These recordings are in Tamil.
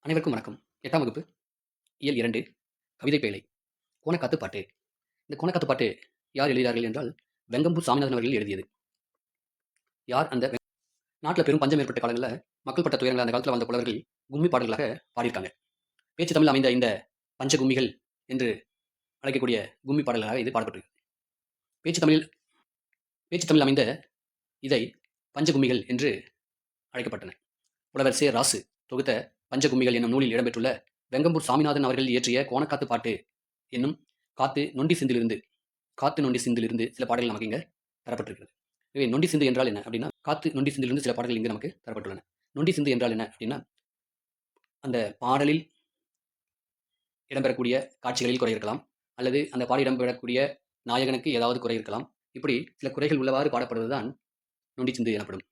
அனைவருக்கும் வணக்கம். 8ஆம் வகுப்பு இயல் 2 கவிதை பேழை கோணக்காத்து பாட்டு. இந்த கோணக்காத்து பாட்டு யார் எழுதினார்கள் என்றால், வெங்கம்பூர் சாமிநாதன் அவர்கள் எழுதியது. யார் அந்த நாட்டில பெரும் பஞ்சம் ஏற்பட்ட காலங்கள்ல மக்கள் பட்ட துயரங்கள அந்த காலத்துல வாழ்ந்த புலவர்கள் கும்மி பாடல்களாக பாடியிருக்காங்க. பேச்சு தமிழில் அமைந்த இந்த பஞ்ச கும்மிகள் என்று அழைக்கக்கூடிய கும்மி பாடல்களாக இது பாடப்பட்டிருக்கு. பேச்சு தமிழில் பேச்சு தமிழில் அமைந்த இதை பஞ்ச கும்மிகள் என்று அழைக்கப்பட்டன. புலவர் சே. ராசு தொகுத்த பஞ்ச கும்மிகள் என்னும் நூலில் இடம்பெற்றுள்ள வெங்கம்பூர் சாமிநாதன் அவர்கள் இயற்றிய கோணக்காத்து பாட்டு என்னும் காத்து நொண்டி சிந்திலிருந்து சில பாடல்கள் நமக்கு இங்க தரப்பட்டிருக்கிறது. எனவே நொண்டி சிந்து என்றால் என்ன அப்படின்னா, காத்து நொண்டி சிந்திலிருந்து சில பாடல்கள் இங்கு நமக்கு தரப்பட்டுள்ளன. நொண்டி சிந்து என்றால் என்ன அப்படின்னா, அந்த பாடலில் இடம்பெறக்கூடிய காட்சிகளில் குறை இருக்கலாம், அல்லது அந்த பாடல் இடம்பெறக்கூடிய நாயகனுக்கு ஏதாவது குறை இருக்கலாம். இப்படி சில குறைகள் உள்ளவாறு பாடப்படுவதுதான் நொண்டி சிந்து எனப்படும்.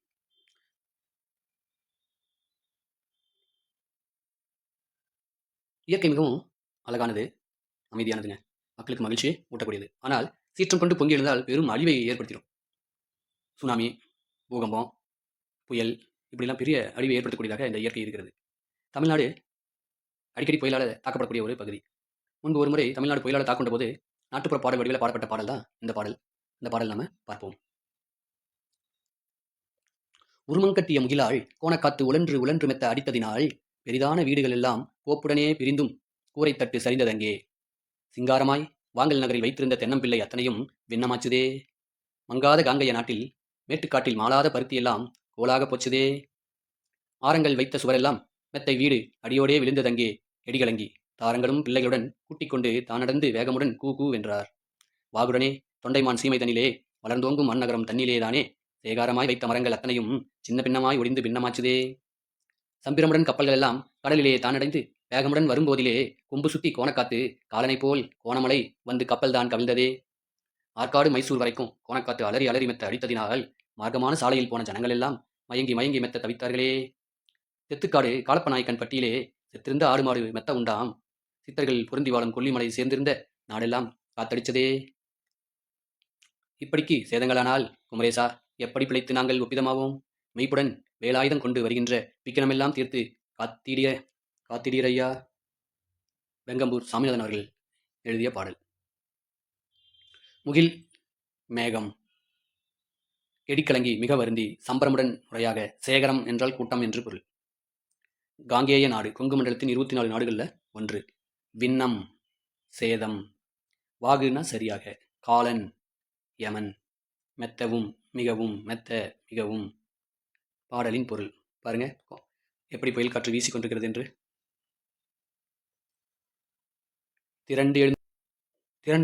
இயற்கை மிகவும் அழகானது, அமைதியானதுங்க. மக்களுக்கு மகிழ்ச்சியை ஊட்டக்கூடியது. ஆனால் சீற்றம் கொண்டு பொங்கி எழுந்தால் பெரும் அழிவை ஏற்படுத்திடும். சுனாமி, பூகம்பம், புயல் இப்படிலாம் பெரிய அழிவை ஏற்படுத்தக்கூடியதாக இந்த இயற்கை இருக்கிறது. தமிழ்நாடு அடிக்கடி புயலால் தாக்கப்படக்கூடிய ஒரு பகுதி. முன்பு ஒரு முறை தமிழ்நாடு புயலால் தாக்கொண்ட போது நாட்டுப்புற பாடல் வடிவில் பாடப்பட்ட பாடல் தான் இந்த பாடல். இந்த பாடல் நாம பார்ப்போம். உருமங்கட்டிய முகிலாள் கோணக்காத்து உழன்று உழன்று மெத்த அடித்ததினால் பெரிதான வீடுகள் எல்லாம் கோப்புடனே பிரிந்தும் கூரைத்தட்டு சரிந்ததங்கே. சிங்காரமாய் வாங்கல் நகரில் வைத்திருந்த தென்னம்பிள்ளை அத்தனையும் விண்ணமாச்சுதே. மங்காத காங்கைய நாட்டில் மேட்டுக்காட்டில் மாளாத பருத்தியெல்லாம் கோலாக போச்சுதே. ஆரங்கள் வைத்த சுவரெல்லாம் மெத்தை வீடு அடியோடே விழுந்ததங்கே எடிகலங்கி. தாரங்களும் பிள்ளைகளுடன் கூட்டிக் கொண்டு தானடந்து வேகமுடன் கூ கூ வென்றார். வாகுடனே தொண்டைமான் சீமைதனிலே வளர்ந்தோங்கும் மண்ணகரம் தன்னிலேதானே சேகாரமாய் வைத்த மரங்கள் அத்தனையும் சின்ன பின்னமாய் ஒடிந்து பின்னமாச்சுதே. சம்பிரமுடன் கப்பல்கள் எல்லாம் கடலிலே தானடைந்து வேகமுடன் வரும்போதிலே கொம்பு சுத்தி கோணக்காத்து காலனை போல் கோணமலை வந்து கப்பல் தான் கவிழ்ந்ததே. ஆற்காடு மைசூர் வரைக்கும் கோணக்காத்து அலறி அலறி மெத்த அடித்ததினால் மார்க்கமான சாலையில் போன ஜனங்கள் எல்லாம் மயங்கி மயங்கி மெத்த தவித்தார்களே. தெத்துக்காடு காலப்பநாயக்கன் பட்டியிலே செத்திருந்த ஆடு மாடு மெத்த உண்டாம். சித்தர்கள் பொருந்தி வாழும் கொல்லிமலை சேர்ந்திருந்த நாடெல்லாம் காத்தடிச்சதே. இப்படிக்கு சேதங்களானால் குமரேசா எப்படி பிழைத்து நாங்கள் ஒப்பிதமாவோம்? மெய்ப்புடன் வேலாயுதம் கொண்டு வருகின்ற விக்கிரமெல்லாம் தீர்த்து காத்திடீரையா. வெங்கம்பூர் சாமிநாதன் அவர்கள் எழுதிய பாடல். முகில் மேகம் எடிக்கலங்கி மிக வருந்தி சம்பரமுடன் முறையாக சேகரம் என்றால் கூட்டம் என்று பொருள். காங்கேய நாடு கொங்கு மண்டலத்தின் 24 நாடுகளில் ஒன்று. விண்ணம் சேதம். வாகுனா சரியாக. காலன் யமன். மெத்தவும் மிகவும் மெத்த மிகவும். பாடலின் பொருள் பாருங்க எப்படி புயல் காற்று வீசிக்கொண்டிருக்கிறது என்று. திரண்டு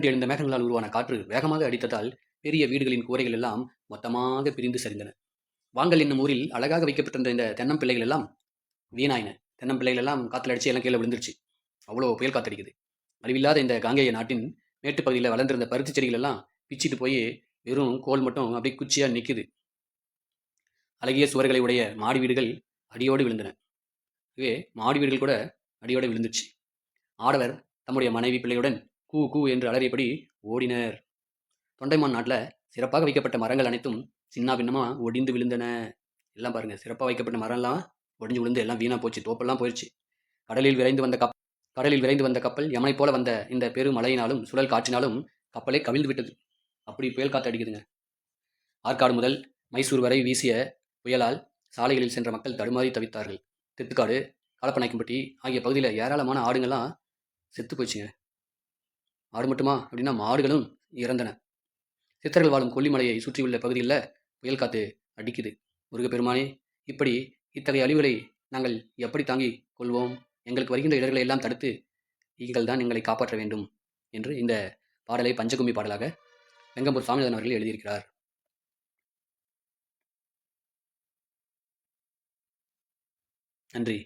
எழுந்த மேகங்களால் உருவான காற்று வேகமாக அடித்ததால் பெரிய வீடுகளின் கூரைகள் எல்லாம் மொத்தமாக பிரிந்து சரிந்தன. வாங்கல் என்னும் ஊரில் அழகாக வைக்கப்பட்டிருந்த இந்த தென்னம்பிள்ளைகள் எல்லாம் வீணாயின. தென்னம்பிள்ளைகள் எல்லாம் காத்துல அடிச்சு எல்லாம் கீழே விழுந்துருச்சு. அவ்வளோ புயல் காத்தடிக்குது. அறிவில்லாத இந்த காங்கேய நாட்டின் மேட்டுப்பகுதியில் வளர்ந்திருந்த பருத்தி செடிகள் எல்லாம் பிச்சிட்டு போய் வெறும் கோல் மட்டும் அப்படியே குச்சியா நிற்குது. அழகிய சுவர்களை உடைய மாடி வீடுகள் அடியோடு விழுந்தன. இதுவே மாடி வீடுகள் கூட அடியோடு விழுந்துச்சு. ஆடவர் தம்முடைய மனைவி பிள்ளையுடன் கூ கூ என்று அலறியபடி ஓடினர். தொண்டைமான் நாட்டில் சிறப்பாக வைக்கப்பட்ட மரங்கள் அனைத்தும் சின்ன பின்னமா ஒடிந்து விழுந்தன. எல்லாம் பாருங்க, சிறப்பாக வைக்கப்பட்ட மரம்லாம் ஒடிஞ்சு விழுந்து எல்லாம் வீணா போச்சு, தோப்பெல்லாம் போயிடுச்சு. கடலில் விரைந்து வந்த கப்பல் யமனை போல வந்த இந்த பெரு மழையினாலும் சுழல் காற்றினாலும் கப்பலை கவிழ்ந்து விட்டது. அப்படி புயல் காத்து அடிக்குதுங்க. ஆற்காடு முதல் மைசூர் வரை வீசிய புயலால் சாலைகளில் சென்ற மக்கள் தடுமாறி தவித்தார்கள். தெத்துக்காடு காலப்பநாயக்கன்பட்டி ஆகிய பகுதியில் ஏராளமான ஆடுங்கள்லாம் செத்து போச்சுங்க. ஆடு மட்டுமா அப்படின்னா மாடுகளும் இறந்தன. சித்தர்கள் வாழும் கொல்லிமலையை சுற்றியுள்ள பகுதியில் புயல் காத்து அடிக்குது. முருகப்பெருமானே, இப்படி இத்தகைய அழிவுகளை நாங்கள் எப்படி தாங்கிக் கொள்வோம்? எங்களுக்கு வருகின்ற இடர்களை எல்லாம் தடுத்து நீங்கள் தான் எங்களை காப்பாற்ற வேண்டும் என்று இந்த பாடலை பஞ்சகும்மி பாடலாக வெங்கம்பூர் சாமிநாதன் அவர்கள் எழுதியிருக்கிறார். நன்றி.